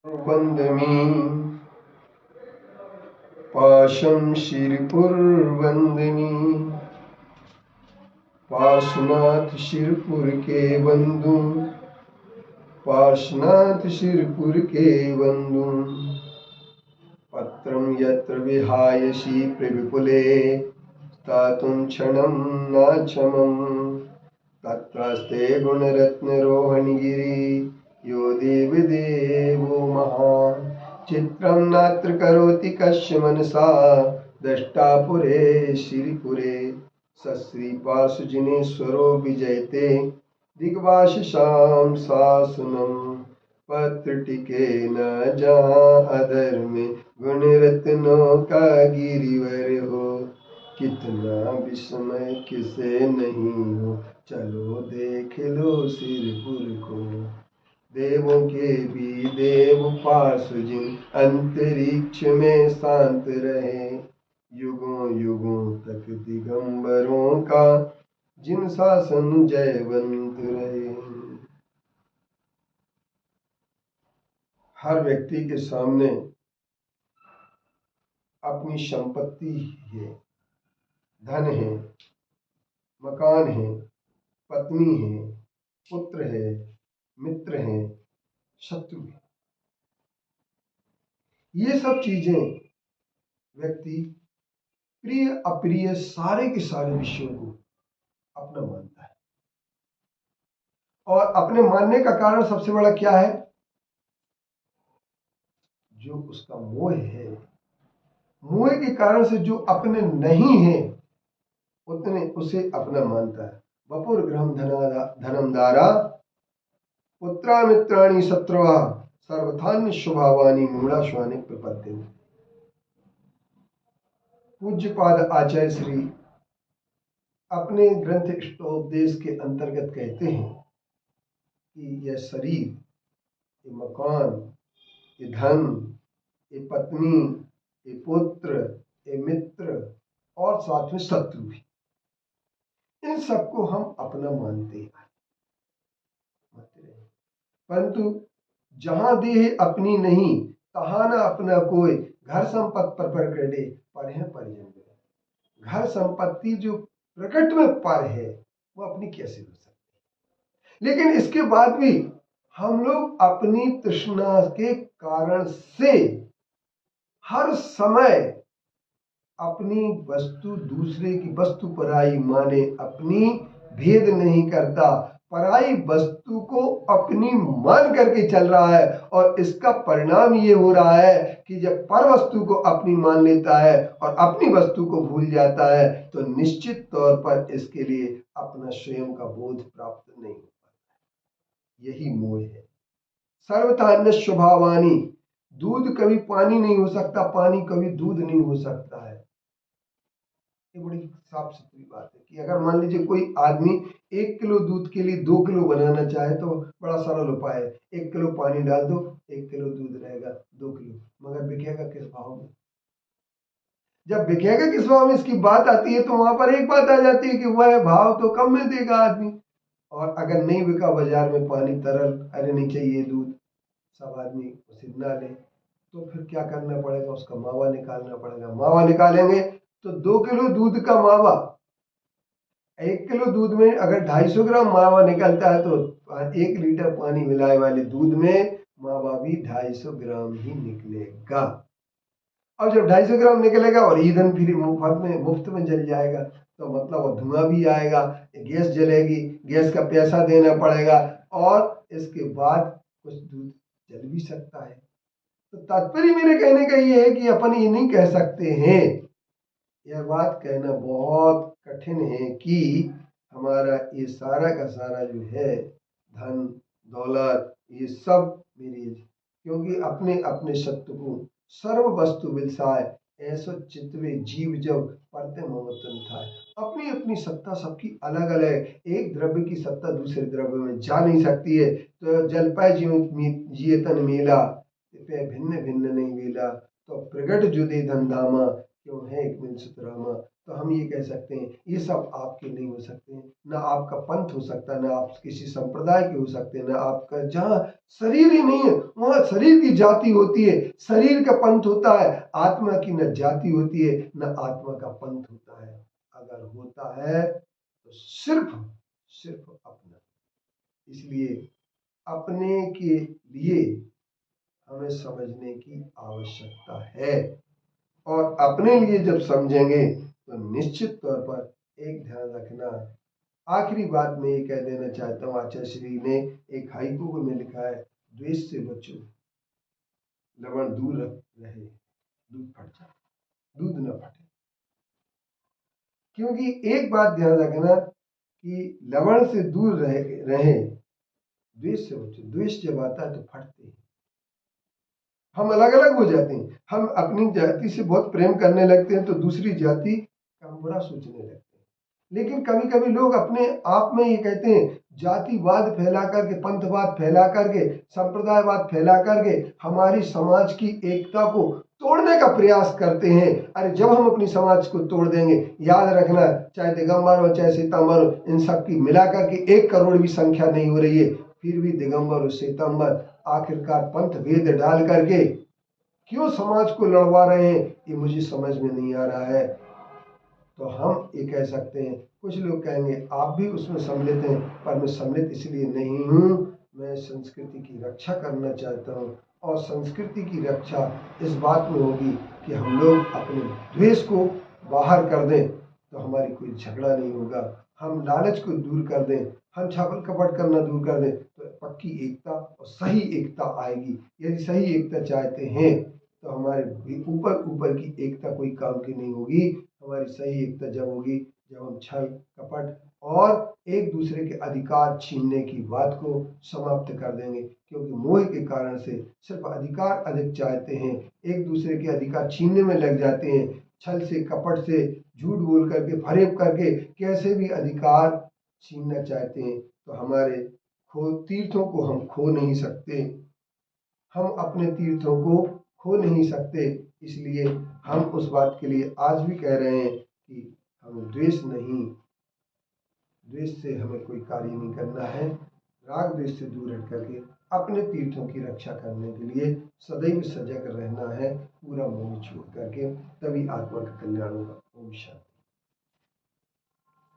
वन्दमि पाशं शिरपुरवन्दमि पार्श्वनाथ शिरपुर के बंधु पार्श्वनाथ शिरपुर के बंधु पत्रं यत्र विहायसि प्रविपुले स्थातुं क्षणं नाक्षमम् तत्रस्ते गुणरत्नरोहणगिरि यो देवदेवो महान् चित्रं नात्र करोति कस्य मनसा द्रष्टा पुरे श्रीपुरे सश्रीपार्श्वजिनेश्वरो विजयते दिग्वासिषां शासनम् पत्रटिके न जहाँ अधर्म गुणरत्नों का गिरिवर हो कितना विस्मय किसे नहीं हो चलो देख लो सिरपुर को देवों के भी देव पार्श्वजिन अंतरिक्ष में शांत रहे युगों युगों तक दिगंबरों का जिन शासन जयवंत रहे। हर व्यक्ति के सामने अपनी संपत्ति है, धन है, मकान है, पत्नी है, पुत्र है, मित्र है, शत्रु है। ये सब चीजें व्यक्ति प्रिय अप्रिय सारे के सारे विषयों को अपना मानता है और अपने मानने का कारण सबसे बड़ा क्या है? जो उसका मोह है। मोह के कारण से जो अपने नहीं है उतने उसे अपना मानता है। वपुर गृहम धनम दारा पुत्रा मित्राणि शत्रुवा सर्वथान्य शुभावानी मूढ़ाश्वानि प्रपद्य। पूज्यपाद आचार्य श्री अपने ग्रंथ इष्टोपदेश के अंतर्गत कहते हैं कि यह शरीर, ये मकान, ये धन, ये पत्नी, ये पुत्र, ये मित्र और साथ में शत्रु भी, इन सबको हम अपना मानते हैं। परंतु जहां देह अपनी नहीं तहां न अपना कोई घर संपत्ति पर प्रकटे पर है परिजन। घर संपत्ति जो प्रकट में पर है वो अपनी कैसे हो सकती है? लेकिन इसके बाद भी हम लोग अपनी तृष्णा के कारण से हर समय अपनी वस्तु दूसरे की वस्तु पराई माने अपनी भेद नहीं करता, पराई वस्तु को अपनी मान करके चल रहा है और इसका परिणाम ये हो रहा है कि जब पर वस्तु को अपनी मान लेता है और अपनी वस्तु को भूल जाता है तो निश्चित तौर पर इसके लिए अपना स्वयं का बोध प्राप्त नहीं हो पाता। यही मोह है। सर्वथा अन्य स्वभावानी, दूध कभी पानी नहीं हो सकता, पानी कभी दूध नहीं हो सकता है। ये बड़ी साफ सुथरी बात है कि अगर मान लीजिए कोई आदमी 1 किलो दूध के लिए 2 किलो बनाना चाहे तो बड़ा सरल उपाय है, 1 किलो पानी डाल दो, 1 किलो दूध रहेगा 2 किलो। मगर बिकेगा किस भाव में? जब बिकेगा किस भाव में इसकी बात आती है तो वहां पर एक बात आ जाती है कि वह भाव तो कम में देगा आदमी। और अगर नहीं बिका बाजार में पानी तरल, अरे नहीं चाहिए दूध, सब आदमी उसे ना ले तो फिर क्या करना पड़ेगा? उसका मावा निकालना पड़ेगा। मावा निकालेंगे तो 2 किलो दूध का मावा, 1 किलो दूध में अगर 250 ग्राम मावा निकलता है तो 1 लीटर पानी मिलाए वाले दूध में मावा भी 250 ग्राम ही निकलेगा। और जब 250 ग्राम निकलेगा और ईंधन फिर मुफ्त में जल जाएगा तो मतलब धुआं भी आएगा, गैस जलेगी, गैस का पैसा देना पड़ेगा और इसके बाद कुछ दूध जल भी सकता है। तो तात्पर्य मेरे कहने का ये है कि अपन ये नहीं कह सकते हैं, यह बात कहना बहुत कठिन है कि हमारा ये सारा का सारा जो है धन दौलत ये सब मेरी, क्योंकि अपने अपने सत्य को सर्व वस्तु विलसाय ऐसो चित्तवे जीव जब परते मोहतन था। अपनी अपनी सत्ता सबकी अलग अलग, एक द्रव्य की सत्ता दूसरे द्रव्य में जा नहीं सकती है। तो जल पाए जिये तन मेला पे भिन्न भिन्न नहीं वेला, तो प्रगट जुदे धन धामा क्यों है एक मिल सुतरामा। तो हम ये कह सकते हैं ये सब आपके नहीं हो सकते हैं। न आपका पंथ हो सकता, न आप किसी संप्रदाय के हो सकते, न आपका, जहाँ शरीर ही नहीं है वहां शरीर की जाति होती है, शरीर का पंथ होता है। आत्मा की न जाति होती है न आत्मा का पंथ होता है। अगर होता है तो सिर्फ सिर्फ अपना। इसलिए अपने के लिए हमें समझने की आवश्यकता है, और अपने लिए जब समझेंगे तो निश्चित तौर पर एक ध्यान रखना। आखिरी बात मैं ये कह देना चाहता हूँ, आचार्य श्री ने एक हाइकू में लिखा है, द्वेष से बचो, लवण दूर रहे, दूध फट जाए, दूध न फटे। क्योंकि एक बात ध्यान रखना कि लवण से दूर रहे, द्वेष से बचो। द्वेष जब आता है तो फटते हैं, हम अलग अलग हो जाते हैं। हम अपनी जाति से बहुत प्रेम करने लगते हैं तो दूसरी जाति का बुरा सोचने लगते हैं। लेकिन कभी कभी लोग अपने आप में ये कहते हैं, जातिवाद फैला करके, पंथवाद फैला करके, संप्रदायवाद फैला करके हमारी समाज की एकता को तोड़ने का प्रयास करते हैं। अरे जब हम अपनी समाज को तोड़ देंगे, याद रखना, चाहे दिगंबर हो चाहे श्वेतांबर हो, इन सब की मिलाकर के 1 करोड़ भी संख्या नहीं हो रही है, फिर भी दिगंबर और श्वेतांबर आखिरकार पंथ भेद डाल करके क्यों समाज को लड़वा रहे हैं, ये मुझे समझ में नहीं आ रहा है। तो हम ये कह सकते हैं, कुछ लोग कहेंगे आप भी उसमें सम्मिलित हैं, पर मैं सम्मिलित इसलिए नहीं हूँ, मैं संस्कृति की रक्षा करना चाहता हूँ। और संस्कृति की रक्षा इस बात में होगी कि हम लोग अपने द्वेष को बाहर कर दें तो हमारी कोई झगड़ा नहीं होगा। हम लालच को दूर कर दें, हम छापल कपट करना दूर कर दें तो पक्की एकता और सही एकता आएगी। यदि सही एकता चाहते हैं तो हमारे ऊपर ऊपर की एकता कोई काम की नहीं होगी। हमारी सही एकता जब होगी जब हम छल कपट और एक दूसरे के अधिकार छीनने की बात को समाप्त कर देंगे। क्योंकि मोह के कारण से सिर्फ अधिकार अधिक चाहते हैं, एक दूसरे के अधिकार छीनने में लग जाते हैं, छल से कपट से झूठ बोल करके फरेब करके कैसे भी अधिकार छीनना चाहते हैं। तो हमारे तीर्थों को हम खो नहीं सकते, हम अपने तीर्थों को खो नहीं सकते। इसलिए हम उस बात के लिए आज भी कह रहे हैं कि हमें द्वेष नहीं, द्वेष से हमें कोई कार्य नहीं करना है। राग द्वेष से दूर हट करके अपने तीर्थों की रक्षा करने के लिए सदैव सजग रहना है, पूरा मोह छोड़ करके, तभी आत्मा का कल्याण होगा। ओम शांति।